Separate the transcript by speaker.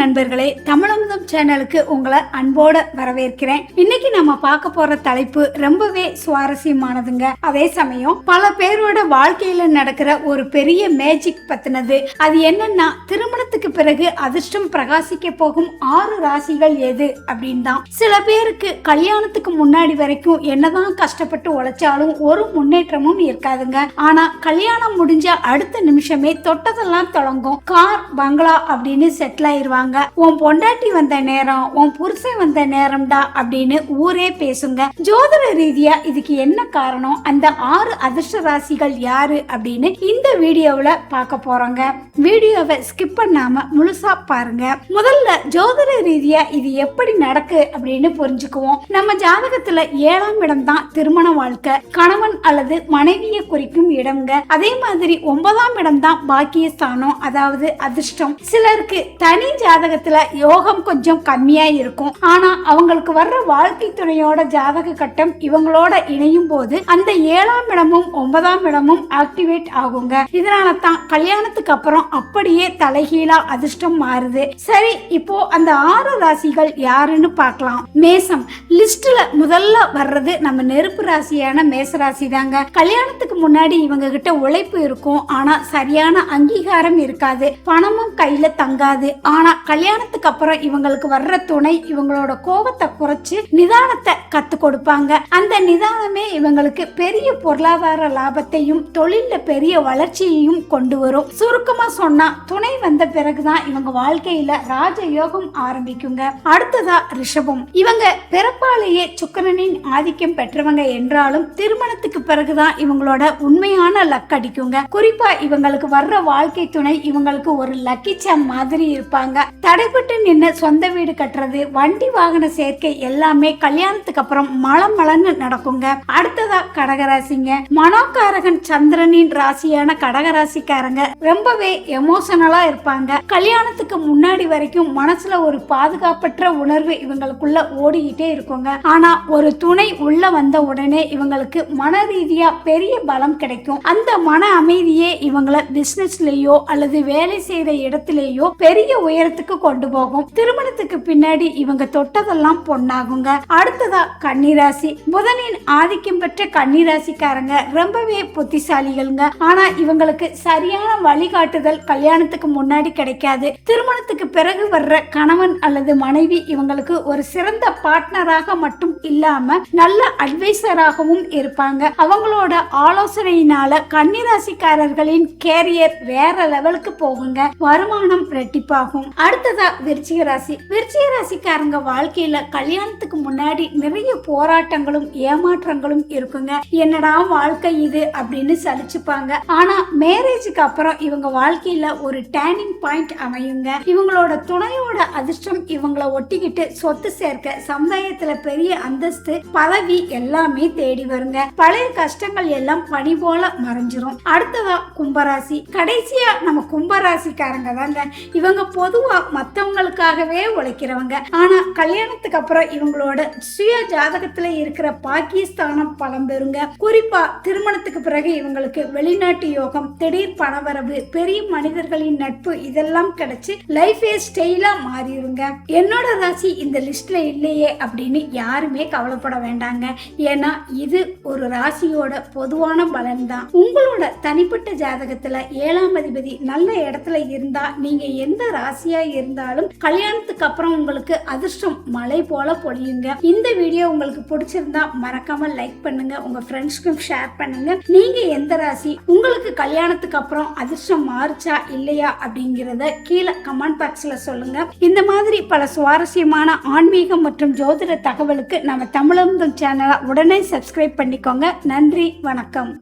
Speaker 1: நண்பர்களே, தமிழமுதம் சேனலுக்கு உங்களை அன்போட வரவேற்கிறேன். இன்னைக்கு நம்ம பார்க்க போற தலைப்பு ரொம்பவே சுவாரஸ்யமானதுங்க. அதே சமயம் பல பேரோட வாழ்க்கையில நடக்கிற ஒரு பெரிய மேஜிக் பத்தினது. அது என்னன்னா, திருமணத்துக்கு பிறகு அதிர்ஷ்டம் பிரகாசிக்க போகும் 6 ராசிகள் எது அப்படின்னு தான். சில பேருக்கு கல்யாணத்துக்கு முன்னாடி வரைக்கும் என்னதான் கஷ்டப்பட்டு உழைச்சாலும் ஒரு முன்னேற்றமும் இருக்காதுங்க. ஆனா கல்யாணம் முடிஞ்ச அடுத்த நிமிஷமே தொட்டதெல்லாம் தொடங்கும். கார், பங்களா அப்படின்னு செட்டில் ஆயிருவாங்க. உன் பொண்டாட்டி வந்த நேரம், உன் புருஷன் வந்த நேரம்டா அப்படின்னு ஊரே பேசுங்க. ஜோதிட ரீதியா இதுக்கு என்ன காரணம், அந்த 6 அதிர்ஷ்ட ராசிகள் யாரு அப்படின்னு இந்த வீடியோவுல பார்க்க போறோங்க. வீடியோவை ஸ்கிப் பண்ணாம முழுசா பாருங்க. முதல்ல ஜோதிட ரீதியா இது எப்படி நடக்கு அப்படின்னு புரிஞ்சுக்குவோம். நம்ம ஜாதகத்துல 7ஆம் இடம் தான் திருமண வாழ்க்கை, கணவன் அல்லது மனைவியை குறிக்கும் இடம்ங்க. அதே மாதிரி 9ஆம் இடம் தான் பாக்கியஸ்தானம், அதாவது அதிர்ஷ்டம். சிலருக்கு தனி ஜாதகத்துல யோகம் கொஞ்சம் கம்மியா இருக்கும். ஆனா அவங்களுக்கு வர்ற வாழ்க்கை துணையோட ஜாதக கட்டம் இவங்களோட இணையும் போது அந்த 7ஆம் இடமும் 9ஆம் இடமும் ஆக்டிவேட் ஆகுங்க. இதனால தான் கல்யாணத்துக்கு அப்புறம் அப்படியே தலைகீழா அதிர்ஷ்டம் மாறுது. சரி, இப்போ அந்த 6 ராசிகள் யாருன்னு பார்க்கலாம். மேசம். லிஸ்ட்ல முதல்ல வர்றது நம்ம நெருப்பு ராசியான மேச ராசி தாங்க. கல்யாணத்துக்கு முன்னாடி இவங்க கிட்ட உழைப்பு இருக்கும், ஆனா சரியான அங்கீகாரம் இருக்காது, பணமும் கையில தங்காது. ஆனா கல்யாணத்துக்கு அப்புறம் இவங்களுக்கு வர்ற துணை இவங்களோட கோபத்தை குறைச்சு நிதானத்தை கத்து கொடுப்பாங்க. அந்த நிதானமே இவங்களுக்கு பெரிய பொருளாதார லாபத்தையும் தொழில பெரிய வளர்ச்சியையும் கொண்டு வரும். சுருக்கமா சொன்னா, துணை வந்த பிறகுதான் இவங்க வாழ்க்கையில ராஜயோகம் ஆரம்பிக்குங்க. அடுத்ததா ரிஷபம். இவங்க பிறப்பாலேயே சுக்கிரனின் ஆதிக்கம் பெற்றவங்க என்றாலும் திருமணத்துக்கு பிறகுதான் இவங்களோட உண்மையான லக் அடிக்குங்க. குறிப்பா இவங்களுக்கு வர்ற வாழ்க்கை துணை இவங்களுக்கு ஒரு லக்கி சாம் மாதிரி இருப்பாங்க. தடைப்பட்டு நின்று சொந்த வீடு கட்டுறது, வண்டி வாகன சேர்க்கை எல்லாமே கல்யாணத்துக்கு அப்புறம் மலமலன்னு நடக்குங்க. அடுத்ததா கடகராசிங்க. மனோகாரகன் சந்திரனின் ராசியான கடகராசிக்காரங்க ரொம்பவே எமோஷனலா இருப்பாங்க. கல்யாணத்துக்கு முன்னாடி வரைக்கும் மனசுல ஒரு பாதுகாப்பற்ற உணர்வு இவங்களுக்குள்ள ஓடிக்கிட்டே இருக்குங்க. ஆனா ஒரு துணை உள்ள வந்த உடனே இவங்களுக்கு மன ரீதியா பெரிய பலம் கிடைக்கும். அந்த மன அமைதியே இவங்களை பிசினஸ்லயோ அல்லது வேலை செய்யற இடத்திலேயோ பெரிய உயரத்துக்கு கொண்டு போகும். திருமணத்துக்கு பின்னாடி இவங்க தொட்டதெல்லாம் பொன்னாகுங்க. அடுத்ததா கன்னிராசி. புதனின் ஆதிக்கம் பெற்ற கன்னிராசிக்காரங்க ரொம்பவே புத்திசாலிகள்ங்க. ஆனா இவங்களுக்கு சரியான வழிகாட்டுதல் கல்யாணத்துக்கு முன்னாடி கிடைக்காது. திருமணத்துக்கு பிறகு வர்ற கணவன் அல்லது மனைவி இவங்களுக்கு ஒரு சிறந்த பார்ட்னராக மட்டும் இல்லாம நல்ல அட்வைசராகவும் இருப்பாங்க. அவங்களோட ஆலோசனையினால கன்னிராசிக்காரர்களின் கேரியர் வேற லெவலுக்கு போகுங்க. வருமானம் ரெட்டிப்பாகும். அடுத்ததா விருச்சிக ராசி. விருச்சிக ராசிக்காரங்க வாழ்க்கையில கல்யாணத்துக்கு முன்னாடி நிறைய போராட்டங்களும் ஏமாற்றங்களும் இருக்குங்க. என்னடா வாழ்க்கை இது அப்படின்னு சலிச்சுப்பாங்க. ஆனா மேரேஜுக்கு அப்புறம் இவங்க வாழ்க்கையில ஒரு டேர்னிங் பாயிண்ட் அமையுங்க. இவங்களோட துணையோட அதிர்ஷ்டம் இவங்களை ஒட்டிக்கிட்டு சொத்து சேர்க்க, சமுதாயத்துல பெரிய அந்தஸ்து, பதவி எல்லாமே தேடி வருங்க. பழைய கஷ்டங்கள் எல்லாம் பனி போல மறைஞ்சிரும். அடுத்ததா கும்பராசி. கடைசியா நம்ம கும்பராசிக்காரங்க தாங்க. இவங்க பொதுவா மத்தவங்களுக்காகவே உழைக்கிறவங்க. ஆனா கல்யாணத்துக்கு அப்புறம் இவங்களோட சுய ஜாதகத்துல இருக்கிற பாக்கியஸ்தானம் பலம் பெறுங்க. குறிப்பா திருமணத்துக்கு பிறகு இவங்களுக்கு வெளிநாட்டு யோகம், திடீர் பணவரவு, பெரிய மனிதர்களின் நட்பு இதெல்லாம் கிடைச்சு லைஃபே ஸ்டைலா மாறிடுங்க. என்னோட ராசி இந்த லிஸ்ட்ல இல்லையே அப்படின்னு யாருமே கவலைப்பட வேண்டாங்க. ஏன்னா இது ஒரு ராசியோட பொதுவான பலன் தான். உங்களோட தனிப்பட்ட ஜாதகத்துல 7ஆம் அதிபதி நல்ல இடத்துல இருந்தா நீங்க எந்த ராசியா இருந்தாலும் கல்யாணத்துக்கு அப்புறம் உங்களுக்கு அதிர்ஷ்டம் மழை போல பொழியுங்க. இந்த வீடியோ உங்களுக்கு பிடிச்சிருந்தா மறக்காம லைக் பண்ணுங்க, உங்க ஃப்ரெண்ட்ஸ்க்கும் ஷேர் பண்ணுங்க. நீங்க எந்த ராசி, உங்களுக்கு கல்யாணத்துக்கு அப்புறம் அதிர்ஷ்டம் மாறுச்சா இல்லையா அப்படிங்கறத கீழே கமெண்ட் பாக்ஸ்ல சொல்லுங்க. இந்த மாதிரி பல சுவாரஸ்யமான ஆன்மீகம் மற்றும் ஜோதிட தகவலுக்கு நம்ம தமிழமுதம் சேனலை உடனே சப்ஸ்கிரைப் பண்ணிக்கோங்க. நன்றி, வணக்கம்.